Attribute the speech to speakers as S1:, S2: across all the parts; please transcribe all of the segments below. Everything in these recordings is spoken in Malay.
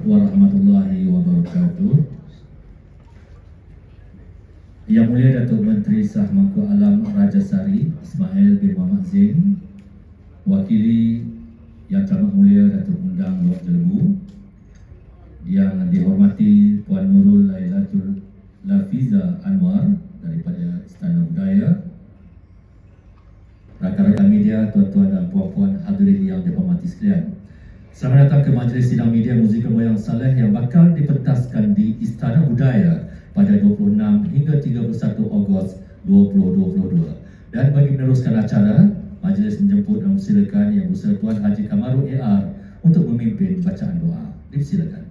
S1: warahmatullahi wabarakatuh. Yang Mulia Datuk Menteri Sah Mangku Alam Raja Sari Ismail bin Muhammad Zain, wakili Yang Teramat Mulia Datuk Undang Luak Jelebu, yang dihormati Puan Nurul Lailatul Lafiza Anwar daripada Istana Budaya, rakan-rakan media, tuan-tuan dan puan-puan hadirin yang dihormati sekalian. Selamat datang ke majlis sidang media Muzik Moyang Saleh yang bakal dipentaskan di Istana Budaya pada 26 hingga 31 Ogos 2022. Dan bagi meneruskan acara, majlis menjemput dan mempersilakan Yang Besar Tuan Haji Kamarul AR untuk memimpin bacaan doa. Dipersilakan.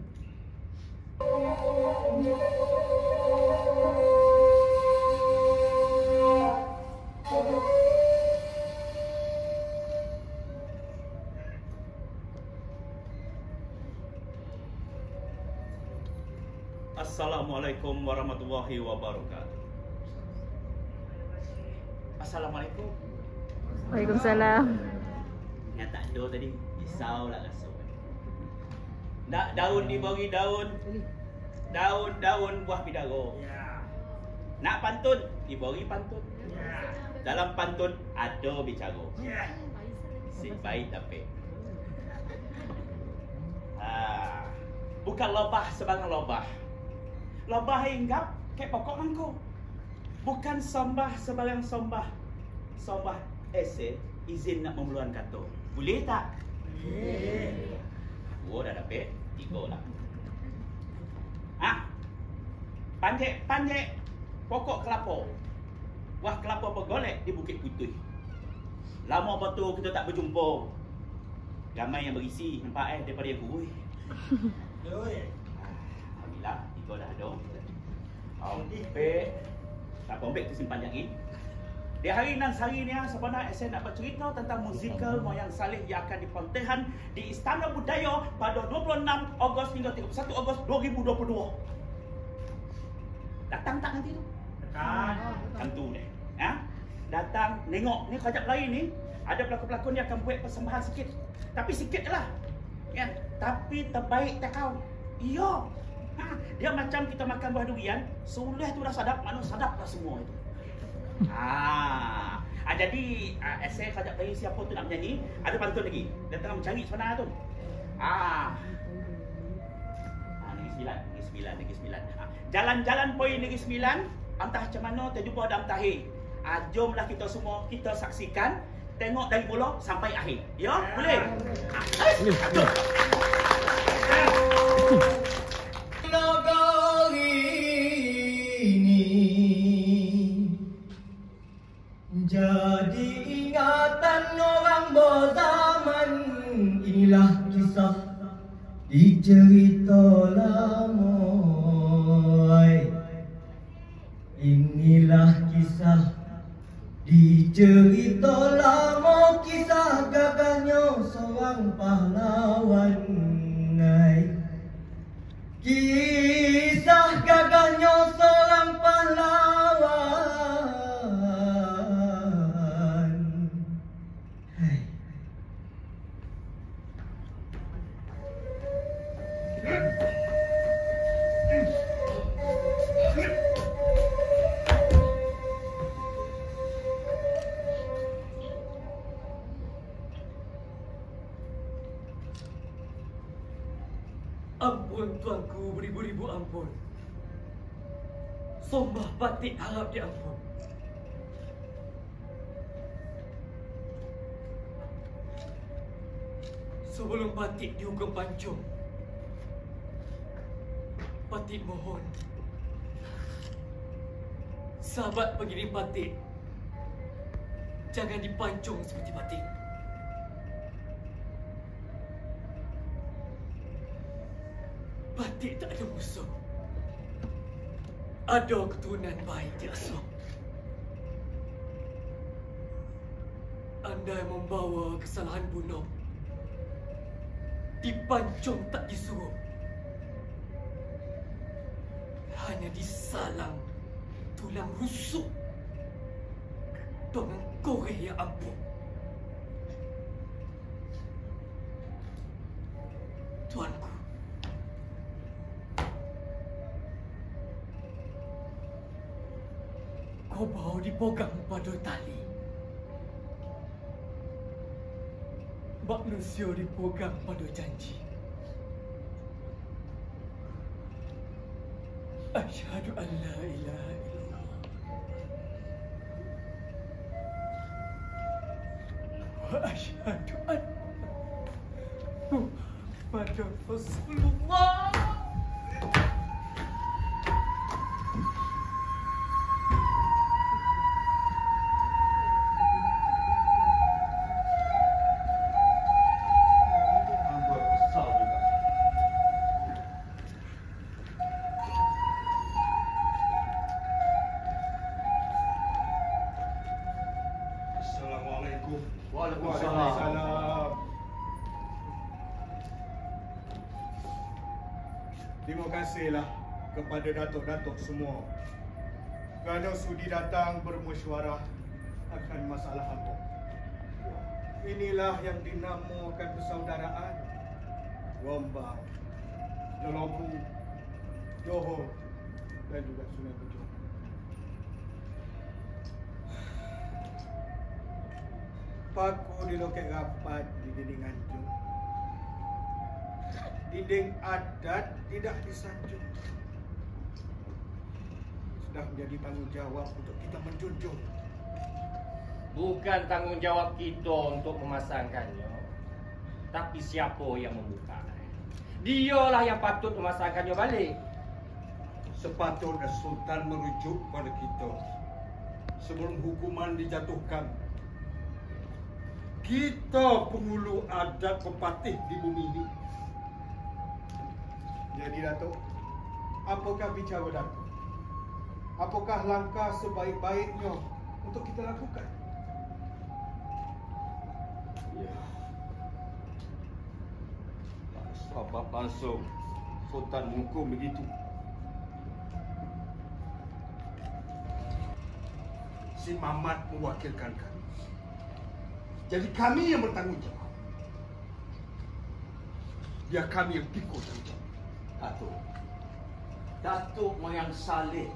S2: Assalamualaikum warahmatullahi wabarakatuh. Assalamualaikum.
S3: Waalaikumsalam.
S2: Yang tak ada tadi, risaulah rasa. Nak daun dibagi daun, daun-daun buah bidara. Nak pantun, dibagi pantun. Dalam pantun ada bicara. Si baik tapi. Bukan lobah sebarang lobah. Lobah hinggap kayak pokok mangkuk. Bukan sombah sebarang sombah. Sombah esei izin nak memerluan kata. Boleh tak? Boleh. Dua dah dapat, tiga lah. Panjek pokok kelapa. Wah kelapa bergolek di Bukit Putih. Lama betul kita tak berjumpa. Ramai yang berisi nampak daripada yang kurui. Alhamdulillah, tiga dah ada. Ompek. Tak ompek tu simpan lagi. Di hari nan sehari ni sebenarnya saya nak bercerita tentang musikal Moyang Saleh yang akan dipontehan di Istana Budaya pada 26 Ogos hingga 31 Ogos 2022. Datang tak nanti tu? Datang. Tentu deh. Datang, nengok ni kajak lain ni. Ada pelakon-pelakon yang akan buat persembahan sikit. Tapi sikit je lah. Kan? Tapi terbaik tak kau. Iya. Dia macam kita makan buah durian, sulih tu dah sadap, mana sadap dah semua itu. Jadi saya kajak tanya siapa tu nak menyanyi. Ada pantun lagi. Dia tengah mencari sebenarnya tu. Negeri Sembilan. Jalan-jalan poin Negeri Sembilan. Entah macam mana terjumpa dalam tahir. Jomlah kita semua kita saksikan. Tengok dari mula sampai akhir. Ya, boleh?
S4: Negeri ini jadi ingatan orang berzaman. Inilah kisah di cerita lama. Inilah kisah di cerita lama, kisah gagahnya seorang pahlawan. Kisah gagahnya seorang pahlawan.
S5: Ampun tuanku, beribu-ribu ampun. Sombah batik harap diampun. Sebelum batik dihukum pancung, batik mohon sahabat pengirim batik jangan dipancung seperti batik. Batik tak ada musuh. Ada keturunan baik diasuh. Andai membawa kesalahan bunuh, dipancung tak disuruh. Hanya disalang tulang rusuk dengan koreh yang ampuh. Tuanku, Kau bawa dipegang pada tali. Manusia dipegang pada janji. Asyhadu an la ilaha illallah wa asyhadu anna Muhammadar Rasulullah.
S6: Assalamualaikum.
S7: Waalaikumsalam. Terima kasihlah kepada datuk-datuk semua kerana sudi datang bermesyuarah akan masalah Ambok. Inilah yang dinamakan persaudaraan. Gombang, Lelompu, Johor dan juga Sungai Pucuk. Paku diloket rapat di dinding hancur. Dinding adat tidak disanjung. Sudah menjadi tanggungjawab untuk kita menjunjung.
S8: Bukan tanggungjawab kita untuk memasangkannya, tapi siapa yang membuka. Dialah yang patut memasangkannya balik.
S6: Sepatutnya Sultan merujuk pada kita sebelum hukuman dijatuhkan. Kita penghulu adat pepatih di bumi ini.
S7: Jadi Datuk, apakah bicara Datuk? Apakah langkah sebaik-baiknya untuk kita lakukan?
S6: Ya. Tak sebab langsung Sultan menghukum begitu. Si Mamat mewakilkan kami. Jadi kami yang bertanggungjawab. Biar kami yang pikul tanggungjawab.
S9: Datuk Moyang Saleh.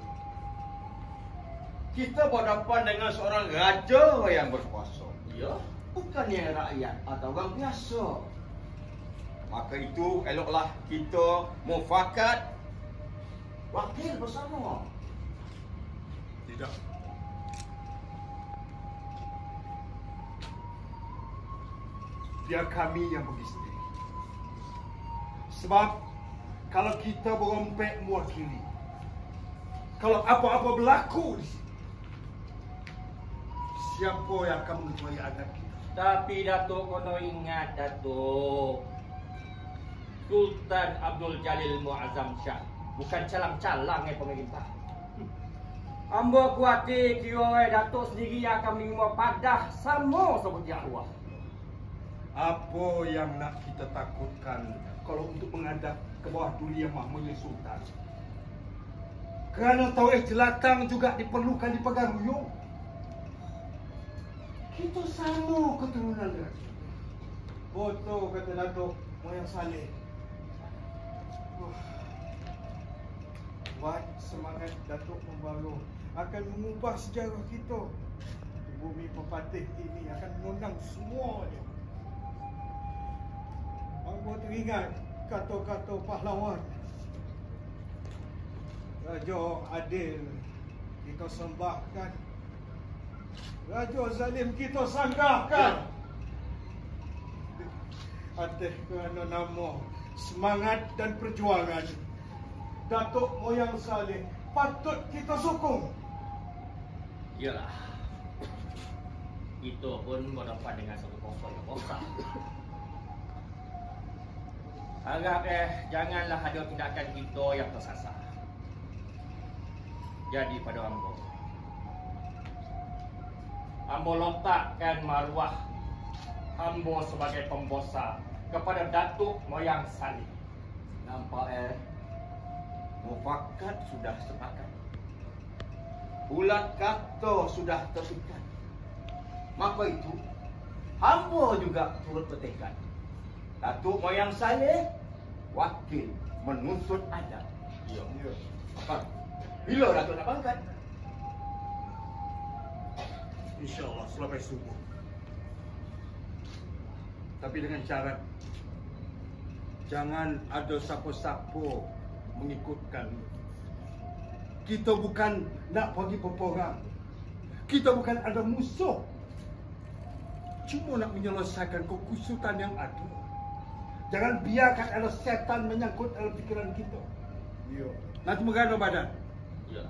S9: Kita berhadapan dengan seorang raja yang berkuasa. Ya, bukan yang rakyat atau orang biasa. Maka itu eloklah kita mufakat wakil bersama.
S6: Tidak. Biar kami yang pergi sendiri. Sebab kalau kita berompek mewakili, kalau apa-apa berlaku di sini, siapa yang akan mengetuai adat kita?
S8: Tapi Datuk kono ingat Datuk, Sultan Abdul Jalil Muazzam Shah bukan calang-calang pemerintah. Ambo kuatir kira Datuk sendiri yang akan menerima padah sama seperti arwah.
S6: Apa yang nak kita takutkan kalau untuk menghadap ke bawah duli yang mahmunya Sultan? Kerana tauhid jelatang juga diperlukan di Pagaruyung. Kita sama keturunan dia.
S7: Betul kata Datuk Moyang Saleh. Buat semangat Datuk membaru akan mengubah sejarah kita. Bumi pepatih ini akan mengundang semuanya. Aku teringat kata-kata pahlawan. Raja adil kita sembahkan, raja zalim kita sanggahkan. Atas kerana nama, semangat dan perjuangan Datuk Moyang Saleh patut kita sokong.
S8: Yalah, kita pun berdepan dengan satu kosong yang besar. Harap janganlah ada tindakan kita yang tersasar. Jadi pada Ambo letakkan maruah Ambo sebagai pembosar kepada Datuk Moyang Saleh.
S9: Nampak mufakat sudah sepakat. Bulat kata sudah terikat. Maka itu hamba juga turut bertekad. Datuk Moyang Saleh wakil menuntut adat.
S6: Ya.
S9: Apa? Bila Datuk nak pangkat?
S6: InsyaAllah selepas subuh. Tapi dengan syarat jangan ada siapa-siapa mengikutkan. Kita bukan nak bagi peperang. Kita bukan ada musuh. Cuma nak menyelesaikan kekusutan yang ada. Jangan biarkan ada setan menyangkut dalam fikiran kita. Ya. Nanti mengganda badan.
S9: Ya.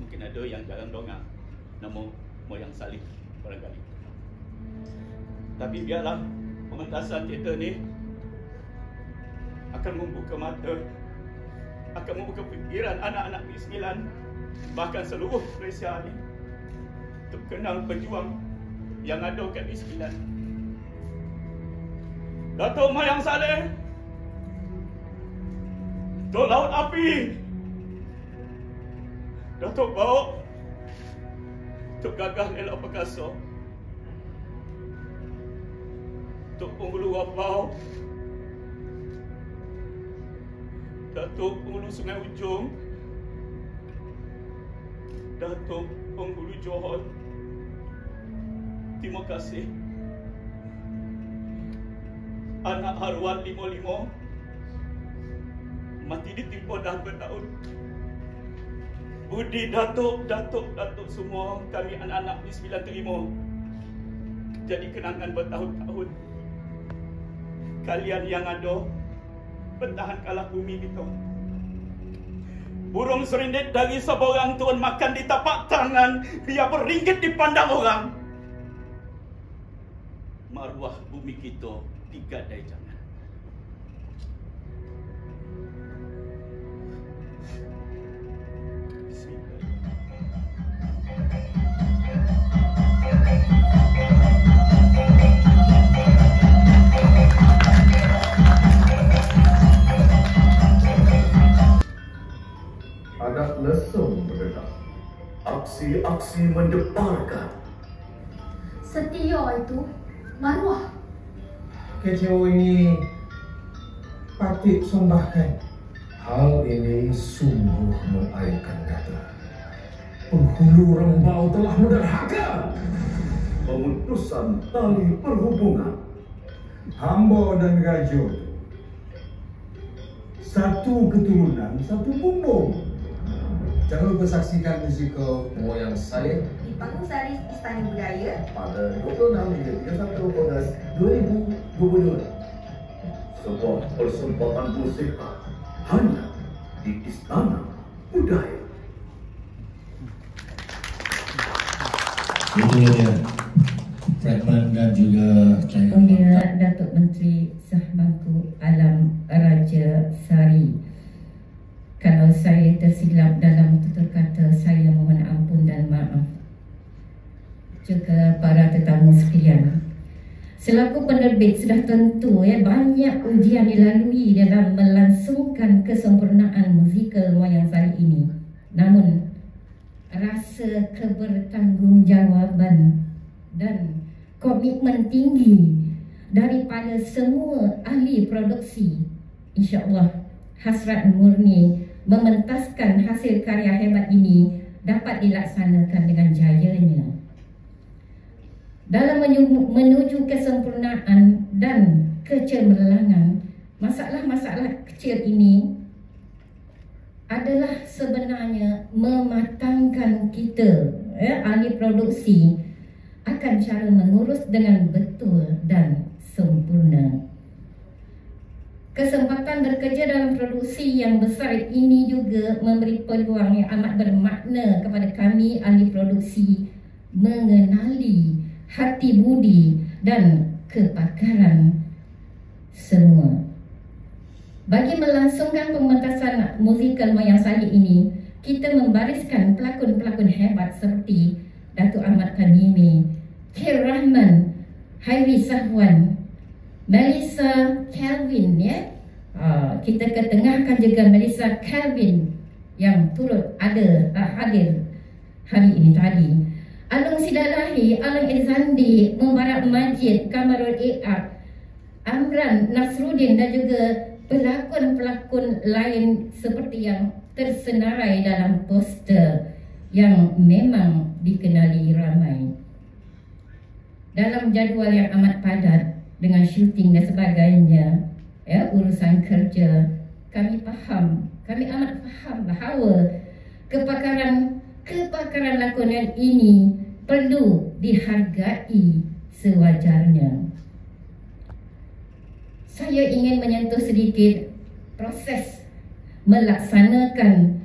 S2: Mungkin ada yang jarang dengar nama Moyang Saleh barangkali. Tapi biarlah pementasan teater ni akan membuka mata, akan membuka fikiran anak-anak Negeri Sembilan, bahkan seluruh Malaysia ni untuk kenal pejuang yang ada kat Negeri Sembilan. Datuk Moyang Saleh, Datuk Laut Api, Datuk Bauk, Datuk Gagah Elok Perkasa, Datuk Penghulu Wapau, Datuk Penghulu Sungai Ujung, Datuk Penghulu Johor. Terima kasih. Anak Harwan 55 mati ditimpa dah bertahun. Budi Datuk semua kami anak-anak di Sembilan terima. Jadi kenangan bertahun-tahun. Kalian yang ada pertahankanlah bumi kita. Burung serindit dari seborang turun makan di tapak tangan, biar beringgit dipandang orang. Maruah bumi kita digadai jangan.
S10: Anak lesung bergerak, aksi-aksi mendeparkan.
S11: Setia itu maruah.
S12: Kecewa ini patut sombahkan.
S10: Hal ini sungguh mengairkan dada. Penghulu Rembau telah menderhaka pemutusan tali perhubungan.
S12: Hamba dan Raja, satu keturunan, satu bumbung. Jangan lupa saksikan musikal
S10: Moyang Saleh
S11: Di panggung sari Istana Budaya
S10: pada 26 hingga 31 Ogos 2022. Sebuah persembahan musikal hanya di Istana Budaya.
S1: Itu dia fragmen dan juga
S13: Oleh Datuk Menteri Sahbangku Alam Raja Sari. Kalau saya tersilap dalam tutur kata, saya mohon ampun dan maaf. juga para tetamu sekalian. Selaku penerbit sudah tentu banyak ujian dilalui dalam melangsungkan kesempurnaan musikal Moyang Saleh ini. Namun rasa kebertanggungjawatan dan komitmen tinggi daripada semua ahli produksi, insya-Allah hasrat murni mementaskan hasil karya hebat ini dapat dilaksanakan dengan jayanya. Dalam menuju kesempurnaan dan kecemerlangan, masalah-masalah kecil ini adalah sebenarnya mematangkan kita, ahli produksi, akan cara mengurus dengan betul dan sempurna. Kesempatan bekerja dalam produksi yang besar ini juga memberi peluang yang amat bermakna kepada kami ahli produksi mengenali hati budi dan kepakaran semua. Bagi melangsungkan pementasan musikal Moyang Saleh ini, kita membariskan pelakon-pelakon hebat seperti Datuk Ahmad Tamimi, Khair Rahman, Hairi Sahwan, Melissa Kelvin, kita ketengahkan juga Melissa Kelvin yang turut hadir hari ini tadi. Alung Sidalahi, Alung Irzandi, Mubarak Majid, Kamarul Iqab, Amran Nasruddin dan juga pelakon-pelakon lain seperti yang tersenarai dalam poster yang memang dikenali ramai. Dalam jadual yang amat padat dengan syuting dan sebagainya, urusan kerja, kami amat faham bahawa kepakaran lakonan ini perlu dihargai sewajarnya. Saya ingin menyentuh sedikit proses melaksanakan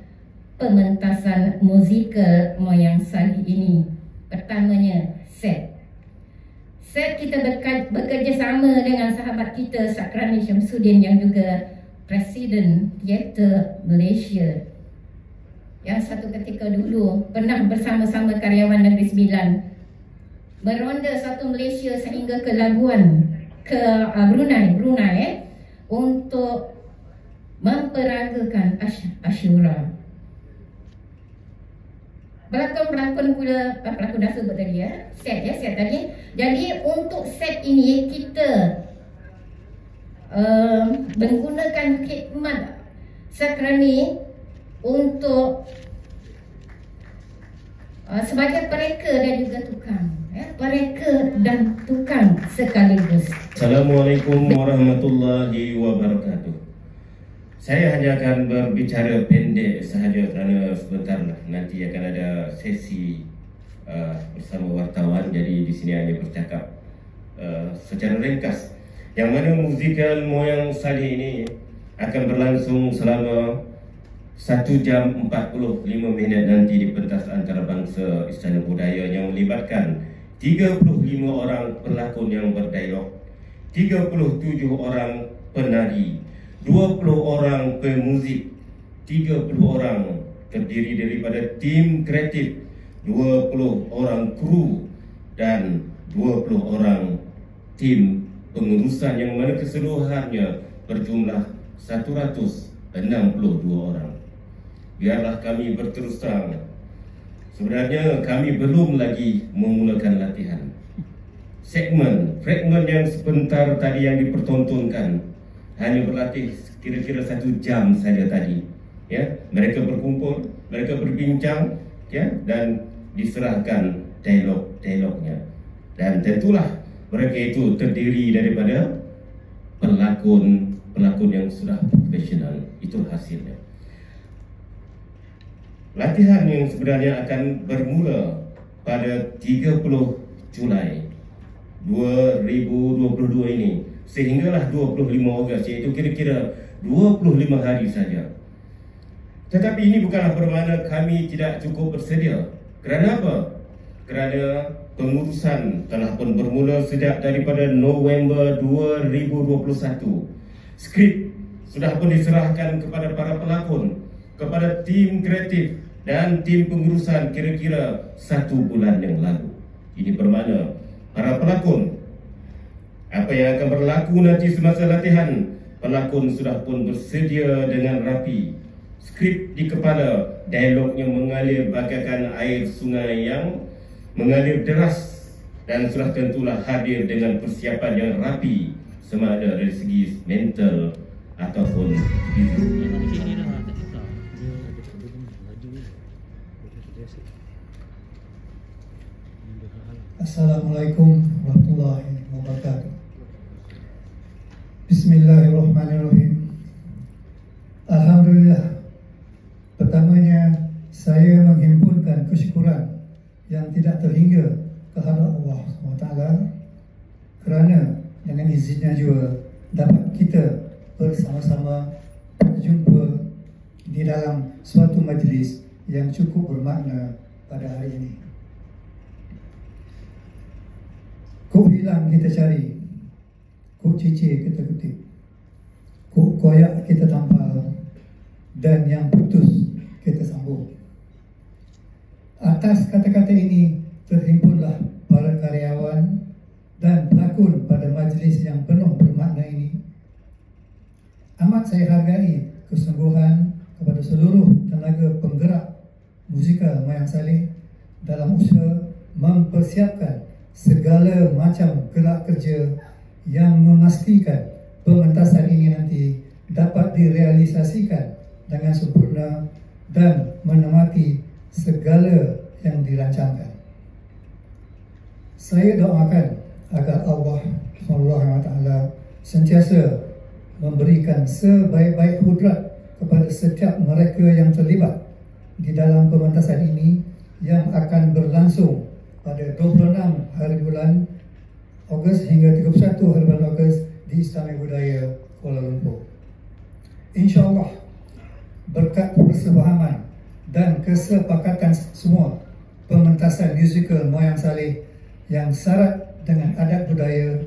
S13: pementasan musikal Moyang Saleh ini. Pertamanya, set kita bekerja sama dengan sahabat kita Sakrani Syamsuddin yang juga Presiden Teater Malaysia, yang satu ketika dulu pernah bersama-sama karyawan Negeri Sembilan meronda satu Malaysia sehingga ke Labuan, ke Brunei untuk memperagakan Ashura. Pelakon pula, pelakon dah sebut tadi set tadi. Jadi untuk set ini kita menggunakan khidmat Sakrani untuk sebagai pereka dan juga tukang, pereka dan tukang sekaligus.
S14: Assalamualaikum warahmatullahi wabarakatuh. Saya hanya akan berbicara pendek sahaja kerana sebentar nanti akan ada sesi bersama wartawan. Jadi di sini hanya bercakap secara ringkas. Yang mana musikal Moyang Saleh ini akan berlangsung selama 1 jam 45 minit nanti di pentas antarabangsa Istana Budaya yang melibatkan 35 orang pelakon yang berdialog, 37 orang penari, 20 orang pemuzik, 30 orang terdiri daripada tim kreatif, 20 orang kru dan 20 orang tim pengurusan yang mana keseluruhannya berjumlah 162 orang. Biarlah kami berterus terang, sebenarnya kami belum lagi memulakan latihan. Fragmen yang sebentar tadi yang dipertontonkan hanya berlatih kira-kira 1 jam saja tadi. Mereka berkumpul, mereka berbincang, dan diserahkan dialog-dialognya. Dan tentulah mereka itu terdiri daripada pelakon yang sudah profesional. Itu hasilnya. Latihan yang sebenarnya akan bermula pada 30 Julai 2022 ini sehinggalah 25 Ogos, iaitu kira-kira 25 hari saja. Tetapi ini bukanlah bermakna kami tidak cukup bersedia. Kerana apa? Kerana pengurusan telah pun bermula sejak daripada November 2021. Skrip sudah pun diserahkan kepada para pelakon, kepada tim kreatif dan tim pengurusan kira-kira 1 bulan yang lalu. Ini bermakna para pelakon, apa yang akan berlaku nanti semasa latihan, pelakon sudah pun bersedia dengan rapi. Skrip di kepala, dialognya mengalir bagaikan air sungai yang mengalir deras, dan sudah tentulah hadir dengan persiapan yang rapi sama ada dari segi mental ataupun fisik.
S15: Assalamualaikum warahmatullahi wabarakatuh. Bismillahirrahmanirrahim. Alhamdulillah. Pertamanya, saya menghimpunkan kesyukuran yang tidak terhingga kehadrat Allah SWT kerana dengan izinnya juga dapat kita bersama-sama berjumpa di dalam suatu majlis yang cukup bermakna pada hari ini. Kok hilang kita cari, kok cicir kita kutip, kok koyak kita tampal, dan yang putus kita sambung. Atas kata-kata ini terhimpunlah para karyawan dan pelakon pada majlis yang penuh bermakna ini. Amat saya hargai kesungguhan kepada seluruh tenaga penggerak musikal Moyang Saleh dalam usaha mempersiapkan segala macam gerak kerja yang memastikan pementasan ini nanti dapat direalisasikan dengan sempurna dan menemati segala yang dirancangkan. Saya doakan agar Allah SWT sentiasa memberikan sebaik-baik kudrat kepada setiap mereka yang terlibat di dalam pementasan ini yang akan berlangsung pada 26 hari bulan Ogos hingga 31 hari bulan Ogos di Istana Budaya Kuala Lumpur. InsyaAllah berkat persefahaman dan kesepakatan semua, pementasan musikal Moyang Saleh yang syarat dengan adat budaya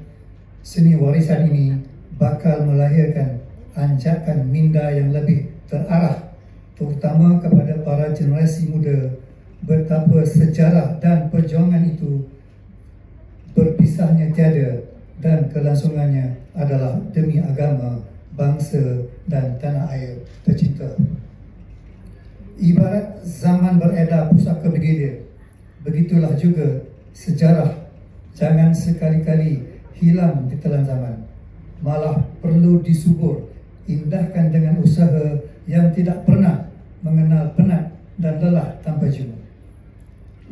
S15: seni warisan ini bakal melahirkan anjakan minda yang lebih terarah, terutama kepada para generasi muda, betapa sejarah dan perjuangan itu berpisahnya tiada dan kelangsungannya adalah demi agama, bangsa dan tanah air tercinta. Ibarat zaman beredar pusaka bergilir, begitulah juga sejarah jangan sekali-kali hilang di telan zaman. Malah perlu disubur, indahkan dengan usaha yang tidak pernah mengenal penat dan lelah tanpa jemu.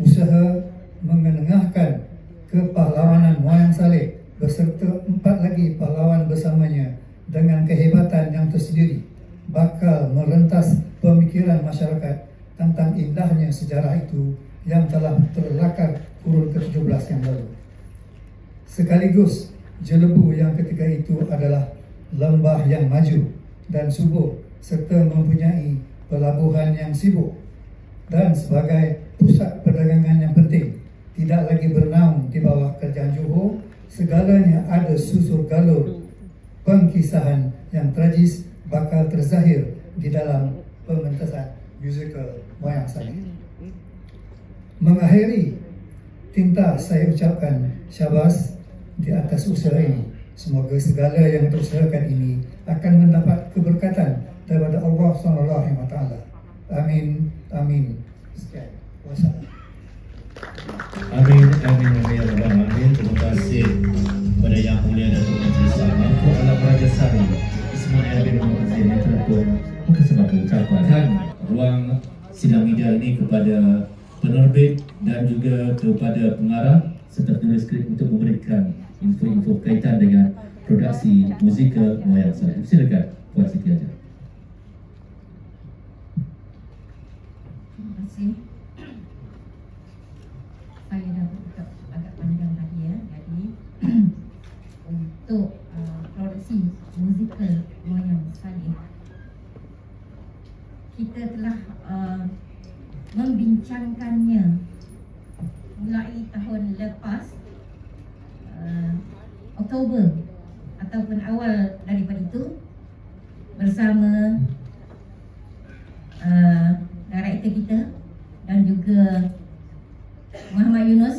S15: Usaha mengenengahkan kepahlawanan Moyang Saleh beserta 4 lagi pahlawan bersamanya dengan kehebatan yang tersendiri bakal merentas pemikiran masyarakat tentang indahnya sejarah itu yang telah terlakar kurun ke-17 yang lalu. Sekaligus jelebu yang ketiga itu adalah lembah yang maju dan subur serta mempunyai pelabuhan yang sibuk dan sebagai pusat perdagangan yang penting, tidak lagi bernaung di bawah kerajaan Johor. Segalanya ada susur galur pengkisahan yang tragis bakal terzahir di dalam pementasan musikal Moyang Saleh. Mengakhiri, tinta saya ucapkan syabas di atas usaha ini. Semoga segala yang diusahakan ini akan mendapat keberkatan daripada Allah SWT. Amin, amin. Sekian. Wassalam.
S1: Amin, amin, amin, amin. Terima kasih kepada Yang Mulia Datuk Majlis Mangku Alam Raja Sari Ismail bin Muhammad Zain yang telah pun berkesempatan mengucapkan ruang sidang media ini kepada penerbit dan juga kepada pengarah serta penulis skrip untuk memberikan info-info kaitan dengan produksi musikal Moyang Saleh. Silakan Puan Siti Aja.
S13: Terima kasih. Saya dah bercakap agak panjang tadi ya. Jadi untuk produksi musikal Moyang Saleh, kita telah membincangkannya mulai tahun lepas, Oktober ataupun awal daripada itu, bersama director kita dan juga Muhammad Yunus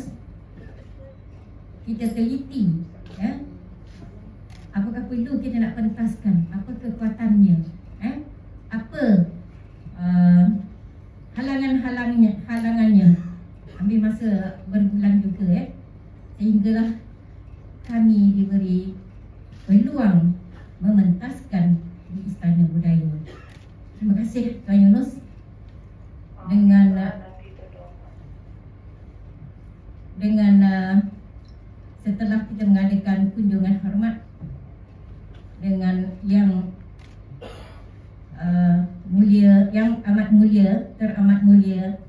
S13: kita teliti, ya. Apakah perlu kita nak pentaskan? Apa kekuatannya? Apa halangannya? Ambil masa berbulan juga, sehinggalah kami diberi peluang mementaskan di Istana Budaya. Terima kasih Tuan Yunus. Dengan setelah kita mengadakan kunjungan hormat dengan yang mulia, yang amat mulia, teramat mulia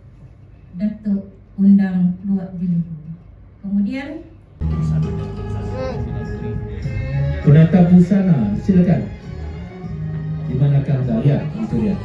S13: Datuk Undang Luak Jeluhu. Kemudian
S1: Penata busana, silakan. Di manakah anda? Ya, itu dia.